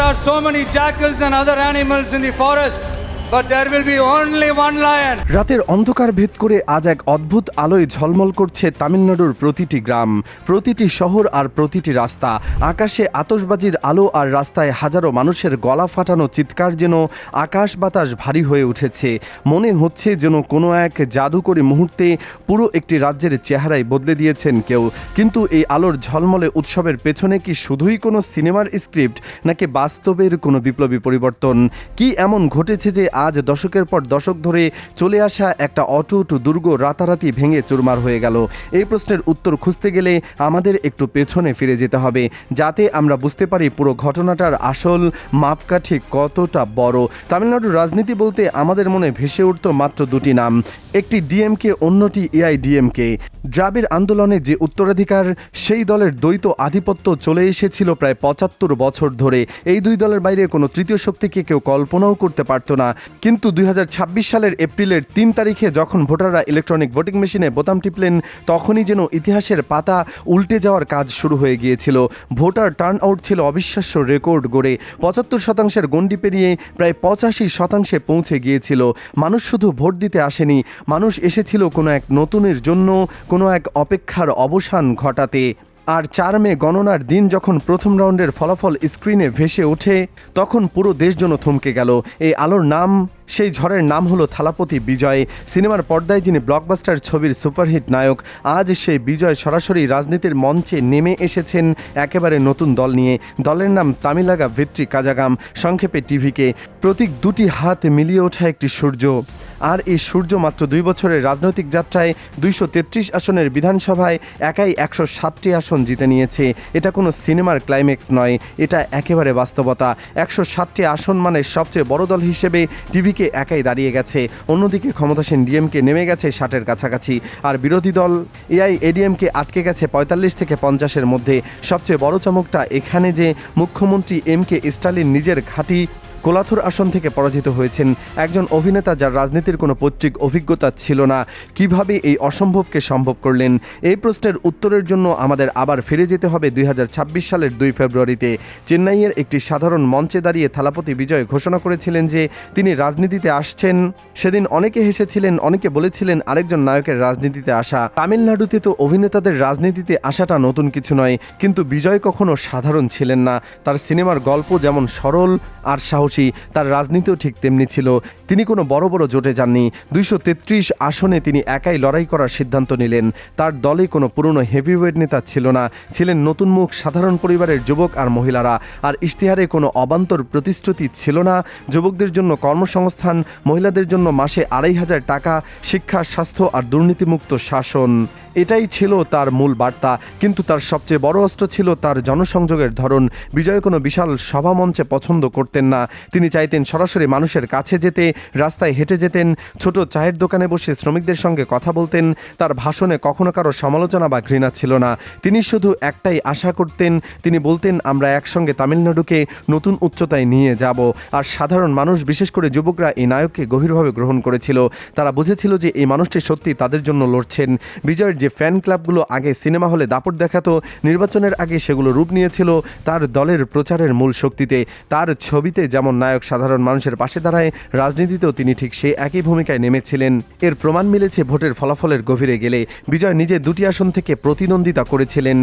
are so many jackals and other animals in the forest, but there will be only one lion. রাতের অন্ধকার ভেদ করে আজ এক অদ্ভুত আলোয় ঝলমল করছে তামিলনাড়ুর প্রতিটি গ্রাম, প্রতিটি শহর আর প্রতিটি রাস্তা। আকাশে আতশবাজির আলো আর রাস্তায় হাজারো মানুষের গলা ফাটানো চিৎকার যেন আকাশ বাতাস ভারী হয়ে উঠেছে। মনে হচ্ছে যেন কোনো এক জাদুকরী মুহূর্তে পুরো একটি রাজ্যের চেহারাই বদলে দিয়েছেন কেউ। কিন্তু এই আলোর ঝলমলে উৎসবের পেছনে কি শুধুই কোনো সিনেমার স্ক্রিপ্ট, নাকি বাস্তবের কোনো বিপ্লবী পরিবর্তন? কি এমন ঘটেছে যে আজ দশকের পর দশক ধরে চলে আসা একটা অটুট দুর্গ রাতারাতি ভেঙে চুরমার হয়ে গেল? এই প্রশ্নের উত্তর খুঁজতে গেলে আমাদের একটু পেছনে ফিরে যেতে হবে, যাতে আমরা বুঝতে পারি পুরো ঘটনাটার আসল মাপকাঠি কতটা বড়। তামিলনাড়ুর রাজনীতি বলতে আমাদের মনে ভেসে উঠত মাত্র দুটি নাম, একটি ডিএমকে, অন্যটি এআইডিএমকে। দ্রাবিড় আন্দোলনে যে উত্তরাধিকার, সেই দলের দ্বৈত আধিপত্য চলে এসেছিল প্রায় ৭৫ বছর ধরে। এই দুই দলের বাইরে কোনো তৃতীয় শক্তিকে কেউ কল্পনাও করতে পারত না। কিন্তু ২০২৬ সালের এপ্রিলের ৩ তারিখে যখন ভোটাররা ইলেকট্রনিক ভোটিং মেশিনে বোতাম টিপলেন, তখনই যেন ইতিহাসের পাতা উল্টে যাওয়ার কাজ শুরু হয়ে গিয়েছিল। ভোটার টার্ন আউট ছিল অবিশ্বাস্য রেকর্ড গড়ে। ৭৫% গণ্ডি পেরিয়ে প্রায় ৮৫% পৌঁছে গিয়েছিল। মানুষ শুধু ভোট দিতে আসেনি, মানুষ এসেছিল কোনো এক নতুনের জন্য, কোনো এক অপেক্ষার অবসান ঘটাতে। আর ৪ মে গণনার দিন যখন প্রথম রাউন্ডের ফলাফল স্ক্রিনে ভেসে ওঠে, তখন পুরো দেশ যেন থমকে গেল। এই আলোর নাম, সেই ঝড়ের নাম হলো থালাপতি বিজয়। সিনেমার পর্দায় যিনি ব্লকবাস্টার ছবির সুপারহিট নায়ক, আজ সেই বিজয় সরাসরি রাজনীতির মঞ্চে নেমে এসেছেন একেবারে নতুন দল নিয়ে। দলের নাম তামিলাগা ভেট্রি কাজাগাম, সংক্ষেপে টিভিকে। প্রতীক দুটি হাত মিলিয়ে ওঠা একটি সূর্য। আর এই সূর্য মাত্র ২ বছরের রাজনৈতিক যাত্রায় ২৩৩ আসনের বিধানসভায় একাই ১০৭টি আসন জিতে নিয়েছে। এটা কোনো সিনেমার ক্লাইম্যাক্স নয়, এটা একেবারে বাস্তবতা। ১০৭টি আসন মানে সবচেয়ে বড় দল হিসেবে টিভিকে একাই দাঁড়িয়ে গেছে। অন্যদিকে ক্ষমতাসীন ডিএমকে নেমে গেছে ৬০-এর কাছাকাছি, আর বিরোধী দল এআইএডিএমকে আটকে গেছে ৪৫ থেকে ৫০-এর মধ্যে। সবচেয়ে বড় চমকটা এখানে যে মুখ্যমন্ত্রী এম.কে. স্টালিন নিজের ঘাঁটি কোলাথুর আসন থেকে পরাজিত হয়েছেন। একজন অভিনেতা যার রাজনীতির কোনো পৈতৃক অভিজ্ঞতা ছিল না, কিভাবে এই অসম্ভবকে সম্ভব করলেন? এই প্রশ্নের উত্তরের জন্য আমাদের আবার ফিরে যেতে হবে ২০২৬ সালের ২ ফেব্রুয়ারিতে। চেন্নাইয়ের একটি সাধারণ মঞ্চে দাঁড়িয়ে থালাপতি বিজয় ঘোষণা করেছিলেন যে তিনি রাজনীতিতে আসছেন। সেদিন অনেকে হেসেছিলেন, অনেকে বলেছিলেন আরেকজন নায়কের রাজনীতিতে আসা। তামিলনাড়ুতে তো অভিনেতাদের রাজনীতিতে আসাটা নতুন কিছু নয়, কিন্তু বিজয় কখনো সাধারণ ছিলেন না। তার সিনেমার গল্প যেমন সরল আর সাহসী, তার রাজনীতিও ঠিক তেমনি ছিল। তিনি কোনো বড় বড় জোটে যাননি। ২৩৩ আসনে তিনি একাই লড়াই করার সিদ্ধান্ত নিলেন। তার দলে কোনো পুরনো হেভিওয়েট নেতা ছিল না, ছিলেন নতুন মুখ, সাধারণ পরিবারের যুবক আর মহিলারা। আর ইশতেহারে কোনো অবান্তর প্রতিশ্রুতি ছিল না। যুবকদের জন্য কর্মসংস্থান, মহিলাদের জন্য মাসে ২৫০০ টাকা, শিক্ষা, স্বাস্থ্য আর দুর্নীতিমুক্ত শাসন। এটাই ছিল তার মূল বার্তা। কিন্তু তার সবচেয়ে বড় অস্ত্র ছিল তার জনসংযোগের ধরন। বিজয় কোনো বিশাল সভামঞ্চে পছন্দ করতেন না। তিনি চাইতেন সরাসরি মানুষের কাছে যেতে, রাস্তায় হেঁটে যেতেন, ছোট চায়ের দোকানে বসে শ্রমিকদের সঙ্গে কথা বলতেন। তার ভাষণে কখনো কারো সমালোচনা বা ঘৃণা ছিল না। তিনি শুধু একটাই আশা করতেন, তিনি বলতেন আমরা একসঙ্গে তামিলনাড়ুকে নতুন উচ্চতায় নিয়ে যাব। আর সাধারণ মানুষ, বিশেষ করে যুবকরা এই নায়ককে গভীরভাবে গ্রহণ করেছিল। তারা বুঝেছিল যে এই মানুষটি সত্যি তাদের জন্য লড়ছেন। বিজয়ের যে ফ্যান ক্লাবগুলো আগে সিনেমা হলে দাপট দেখাতো, নির্বাচনের আগে সেগুলো রূপ নিয়েছিল তার দলের প্রচারের মূল শক্তিতে। তার ছবিতে যেমন নায়ক সাধারণ মানুষের পাশে দাঁড়ায়, রাজনীতিতেও তিনি ঠিক সেই একই ভূমিকায় নেমেছিলেন। এর প্রমাণ মিলেছে ভোটের ফলাফলের গভীরে গেলে। বিজয় নিজে ২টি আসন থেকে প্রতিদ্বন্দ্বিতা করেছিলেন,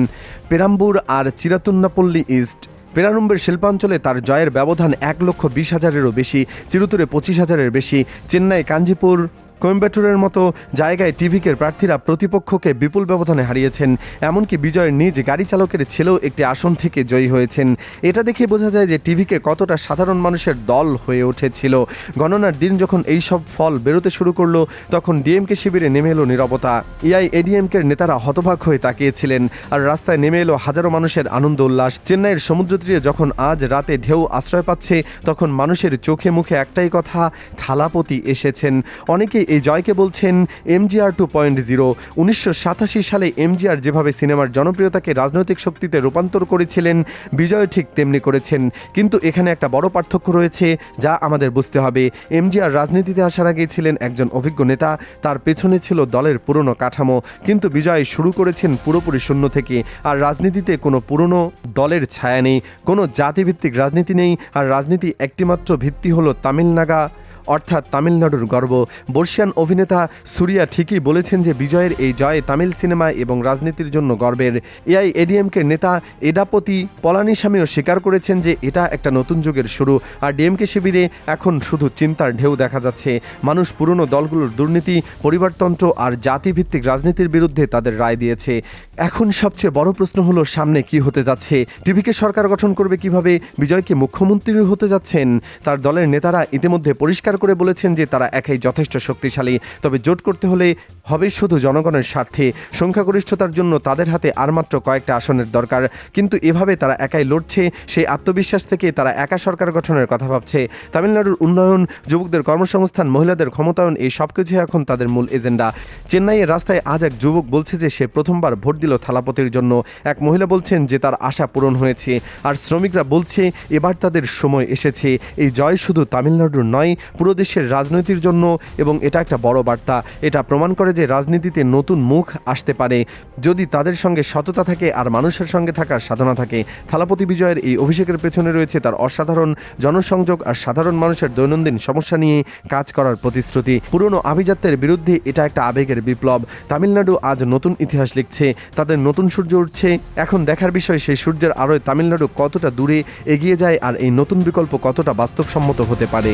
পেরাম্বুর আর চিরাতুন্নাপল্লী ইস্ট। পেরাম্বুর শিল্পাঞ্চলে তার জয়ের ব্যবধান ১,২০,০০০-এরও বেশি, চিরুতুরে ২৫,০০০-এর বেশি। চেন্নাই, কাঞ্জিপুর, কোয়েম্বাটুরের মতো জায়গায় টিভিকের প্রার্থীরা প্রতিপক্ষকে বিপুল ব্যবধানে হারিয়েছেন। এমনকি বিজয়ের নিজ গাড়ি চালকের ছেলেও একটি আসন থেকে জয়ী হয়েছেন। এটা দেখে বোঝা যায় যে টিভিকে কতটা সাধারণ মানুষের দল হয়ে উঠেছিল। গণনার দিন যখন এই সব ফল বেরোতে শুরু করলো, তখন ডিএমকে শিবিরে নেমে এলো নীরবতা। এআইএডিএমকের নেতারা হতবাক হয়ে তাকিয়েছিলেন, আর রাস্তায় নেমে এলো হাজারো মানুষের আনন্দ উল্লাস। চেন্নাইয়ের সমুদ্র তীরে যখন আজ রাতে ঢেউ আশ্রয় পাচ্ছে, তখন মানুষের চোখে মুখে একটাই কথা, থালাপতি এসেছেন। অনেকেই এই জয়কে বলছেন এমজিআর 2.0। 1987 সালে এমজিআর যেভাবে সিনেমার জনপ্রিয়তাকে রাজনৈতিক শক্তিতে রূপান্তর করেছিলেন, বিজয় ঠিক তেমনি করেছেন। কিন্তু এখানে একটা বড় পার্থক্য রয়েছে যা আমাদের বুঝতে হবে। এমজিআর রাজনীতিতে আসার আগে ছিলেন একজন অভিজ্ঞ নেতা, তার পেছনে ছিল দলের পুরনো কাঠামো। কিন্তু বিজয় শুরু করেছেন পুরোপুরি শূন্য থেকে। আর রাজনীতিতে কোনো পুরনো দলের ছায়া নেই, কোনো জাতিভিত্তিক রাজনীতি নেই। আর রাজনীতি একটিমাত্র ভিত্তি হলো তামিলনাগা, অর্থাৎ তামিলনাড়ুর গর্ব। বর্ষিয়ান অভিনেতা সুরিয়া ঠিকই বলেছেন যে বিজয়ের এই জয় তামিল সিনেমা এবং রাজনীতির জন্য গর্বের। এআইএডিএমকে নেতা এডাপতি পলানিস্বামীও স্বীকার করেছেন যে এটা একটা নতুন যুগের শুরু। আর ডিএমকে শিবিরে এখন শুধু চিন্তার ঢেউ দেখা যাচ্ছে। মানুষ পুরনো দলগুলোর দুর্নীতি, পরিবারতন্ত্র আর জাতিভিত্তিক রাজনীতির বিরুদ্ধে তাদের রায় দিয়েছে। এখন সবচেয়ে বড় প্রশ্ন হলো সামনে কি হতে যাচ্ছে। টিভিকে সরকার গঠন করবে কিভাবে? বিজয় কি মুখ্যমন্ত্রী হতে যাচ্ছেন? তার দলের নেতারা ইতিমধ্যে পরিষ্কার করে বলেছেন যে তারা একাই যথেষ্ট শক্তিশালী। তবে জোট করতে হলে হবে শুধু জনগণের স্বার্থে। সংখ্যাগরিষ্ঠতার জন্য তাদের হাতে আর মাত্র কয়েকটা আসনের দরকার। কিন্তু এভাবে তারা একাই লড়ছে, সেই আত্মবিশ্বাস থেকে তারা একা সরকার গঠনের কথা ভাবছে। তামিলনাড়ুর উন্নয়ন, যুবকদের কর্মসংস্থান, মহিলাদের ক্ষমতায়ন, এই সবকিছু এখন তাদের মূল এজেন্ডা। চেন্নাইয়ের রাস্তায় আজ এক যুবক বলছে যে সে প্রথমবার ভোট দিল থালাপতির জন্য। এক মহিলা বলছেন যে তার আশা পূরণ হয়েছে। আর শ্রমিকরা বলছে এবার তাদের সময় এসেছে। এই জয় শুধু তামিলনাড়ুর নয়, পুরো দেশের রাজনীতির জন্য, এবং এটা একটা বড় বার্তা। এটা প্রমাণ করে যে রাজনীতিতে নতুন মুখ আসতে পারে যদি তাদের সঙ্গে সততা থাকে আর মানুষের সঙ্গে থাকার সাধনা থাকে। থালাপতি বিজয়ের এই অভিষেকের পেছনে রয়েছে তার অসাধারণ জনসংযোগ আর সাধারণ মানুষের দৈনন্দিন সমস্যা নিয়ে কাজ করার প্রতিশ্রুতি। পুরনো আভিজাত্যের বিরুদ্ধে এটা একটা আবেগের বিপ্লব। তামিলনাড়ু আজ নতুন ইতিহাস লিখছে, তাদের নতুন সূর্য উঠছে। এখন দেখার বিষয় সেই সূর্যের আলোয় তামিলনাড়ু কতটা দূরে এগিয়ে যায় আর এই নতুন বিকল্প কতটা বাস্তবসম্মত হতে পারে।